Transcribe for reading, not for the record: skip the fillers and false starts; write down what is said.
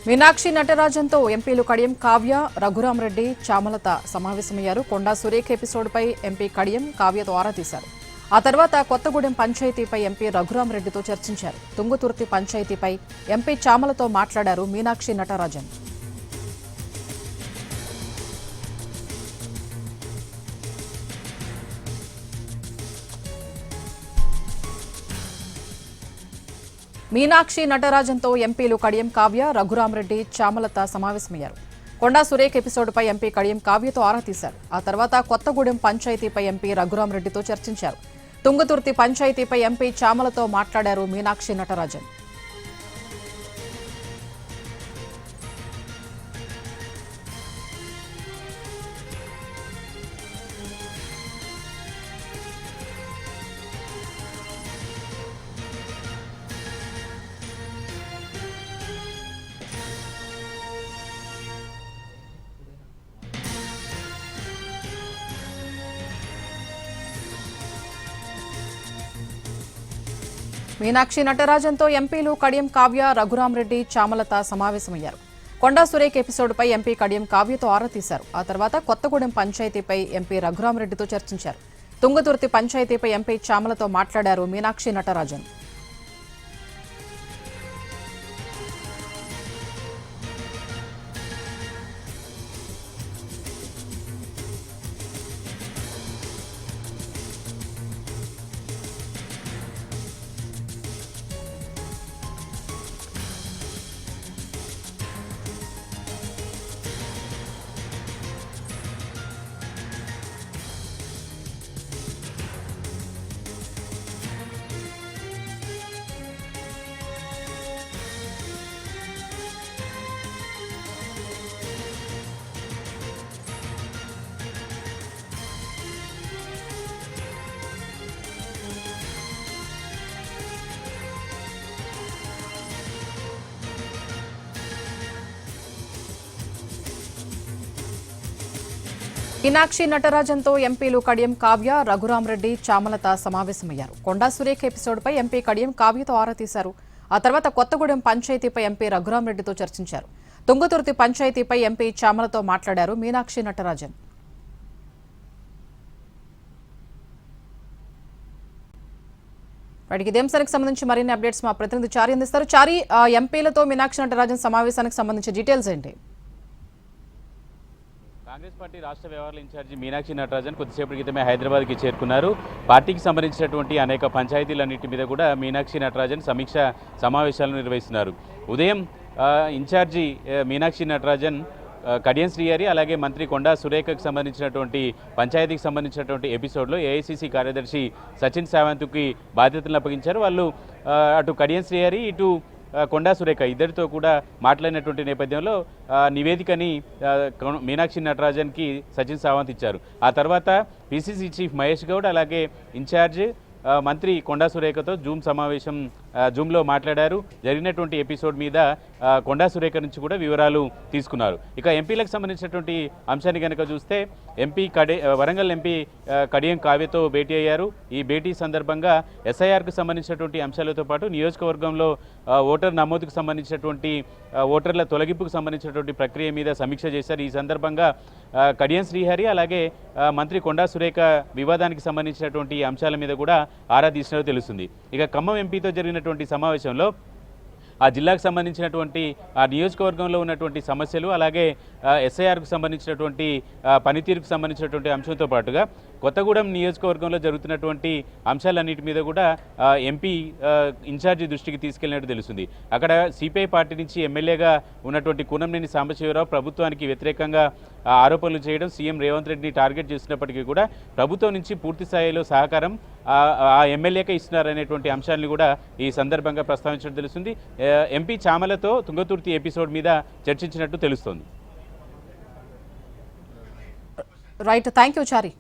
మీనాక్షి నటరాజన్తో ఎంపీలు కడియం కావ్య, రఘురామరెడ్డి, చామలత సమావేశమయ్యారు. కొండా సురేఖ ఎపిసోడ్పై ఎంపీ కడియం కావ్యతో ఆరా తీశారు. ఆ తర్వాత కొత్తగూడెం పంచాయతీపై ఎంపీ రఘురామరెడ్డితో చర్చించారు. తుంగతుర్తి పంచాయతీపై ఎంపీ చామలతో మాట్లాడారు మీనాక్షి నటరాజన్. మీనాక్షి నటరాజన్తో ఎంపీలు కడియం కావ్య, రఘురామరెడ్డి, చామలత సమావేశమయ్యారు. కొండా సురేఖ ఎపిసోడ్పై ఎంపీ కడియం కావ్యతో ఆరా తీశారు. ఆ తర్వాత కొత్తగూడెం పంచాయతీపై ఎంపీ రఘురామరెడ్డితో చర్చించారు. తుంగతుర్తి పంచాయతీపై ఎంపీ చామలతో మాట్లాడారు మీనాక్షి నటరాజన్. మీనాక్షి నటరాజన్తో ఎంపీలు కడియం కావ్య, రఘురామరెడ్డి, చామలత సమావేశమయ్యారు. కొండా సురేఖ ఎపిసోడ్పై ఎంపీ కడియం కావ్యతో ఆరా తీశారు. ఆ తర్వాత కొత్తగూడెం పంచాయతీపై ఎంపీ రఘురామరెడ్డితో చర్చించారు. తుంగతుర్తి పంచాయతీపై ఎంపీ చామలతో మాట్లాడారు మీనాక్షి నటరాజన్. మీనాక్షి నటరాజన్తో ఎంపీలు కడియం కావ్య, రఘురామరెడ్డి, చామలత సమావేశమయ్యారు. కొండా సురేఖ ఎపిసోడ్పై ఎంపీ కడియం కావ్యతో ఆరా తీశారు. ఆ తర్వాత కొత్తగూడెం పంచాయతీపై ఎంపీ రఘురామరెడ్డితో చర్చించారు. తుంగతుర్తి పంచాయతీపై ఎంపీ చామలతో మాట్లాడారు మీనాక్షి నటరాజన్. వాటికి ఇదే అంశానికి సంబంధించి మరిన్ని అప్డేట్స్ మా ప్రతినిధి చారి అందిస్తారు. చారి, ఎంపీలతో మీనాక్షి నటరాజన్ సమావేశానికి సంబంధించి డీటెయిల్స్ ఏంటి? కాంగ్రెస్ పార్టీ రాష్ట్ర వ్యవహారాల ఇన్ఛార్జి మీనాక్షి నటరాజన్ కొద్దిసేపటి క్రితమే హైదరాబాద్కి చేరుకున్నారు. పార్టీకి సంబంధించినటువంటి అనేక పంచాయతీలన్నింటి మీద కూడా మీనాక్షి నటరాజన్ సమీక్ష సమావేశాలను నిర్వహిస్తున్నారు. ఉదయం ఇన్ఛార్జి మీనాక్షి నటరాజన్ కడియం శ్రీహరి అలాగే మంత్రి కొండా సురేఖకు సంబంధించినటువంటి పంచాయతీకి సంబంధించినటువంటి ఎపిసోడ్లో ఏఐసీసీ కార్యదర్శి సచిన్ సావంత్కి బాధ్యతలను అప్పగించారు. వాళ్ళు అటు కడియం శ్రీహరి ఇటు కొండా సురేఖ ఇద్దరితో కూడా మాట్లాడినటువంటి నేపథ్యంలో నివేదికని మీనాక్షి నటరాజన్కి సచిన్ సావంత్ ఇచ్చారు. ఆ తర్వాత పిసిసి చీఫ్ మహేష్ గౌడ్ అలాగే ఇన్ఛార్జ్ మంత్రి కొండా సురేఖతో జూమ్లో మాట్లాడారు. జరిగినటువంటి ఎపిసోడ్ మీద కొండా సురేఖ నుంచి కూడా వివరాలు తీసుకున్నారు. ఇక ఎంపీలకు సంబంధించినటువంటి అంశాన్ని కనుక చూస్తే వరంగల్ ఎంపీ కడియం కావ్యతో భేటీ అయ్యారు. ఈ భేటీ సందర్భంగా ఎస్ఐఆర్కు సంబంధించినటువంటి అంశాలతో పాటు నియోజకవర్గంలో ఓటర్ నమోదుకు సంబంధించినటువంటి ఓటర్ల తొలగింపుకు సంబంధించినటువంటి ప్రక్రియ మీద సమీక్ష చేశారు. ఈ సందర్భంగా కడియం శ్రీహరి అలాగే మంత్రి కొండా సురేఖ వివాదానికి సంబంధించినటువంటి అంశాల మీద కూడా ఆరా తీసినట్టు తెలుస్తుంది. ఇక ఖమ్మం ఎంపీతో జరిగినటువంటి సమావేశంలో ఆ జిల్లాకు సంబంధించినటువంటి ఆ నియోజకవర్గంలో ఉన్నటువంటి సమస్యలు అలాగే ఎస్ఐఆర్కు సంబంధించినటువంటి పనితీరుకు సంబంధించినటువంటి అంశంతో పాటుగా కొత్తగూడెం నియోజకవర్గంలో జరుగుతున్నటువంటి అంశాలన్నిటి మీద కూడా ఎంపీ ఇన్ఛార్జి దృష్టికి తీసుకెళ్లినట్టు తెలుస్తుంది. అక్కడ సిపిఐ పార్టీ నుంచి ఎమ్మెల్యేగా ఉన్నటువంటి కూనంనేని సాంబశివరావు ప్రభుత్వానికి వ్యతిరేకంగా ఆరోపణలు చేయడం, సీఎం రేవంత్ రెడ్డిని టార్గెట్ చేసినప్పటికీ కూడా ప్రభుత్వం నుంచి పూర్తి స్థాయిలో సహకారం ఆ ఎమ్మెల్యేకే ఇస్తున్నారనేటువంటి అంశాన్ని కూడా ఈ సందర్భంగా ప్రస్తావించడం తెలుస్తుంది. ఎంపీ చామలతో తుంగతుర్తి ఎపిసోడ్ మీద చర్చించినట్టు తెలుస్తోంది. Right, thank you Chari.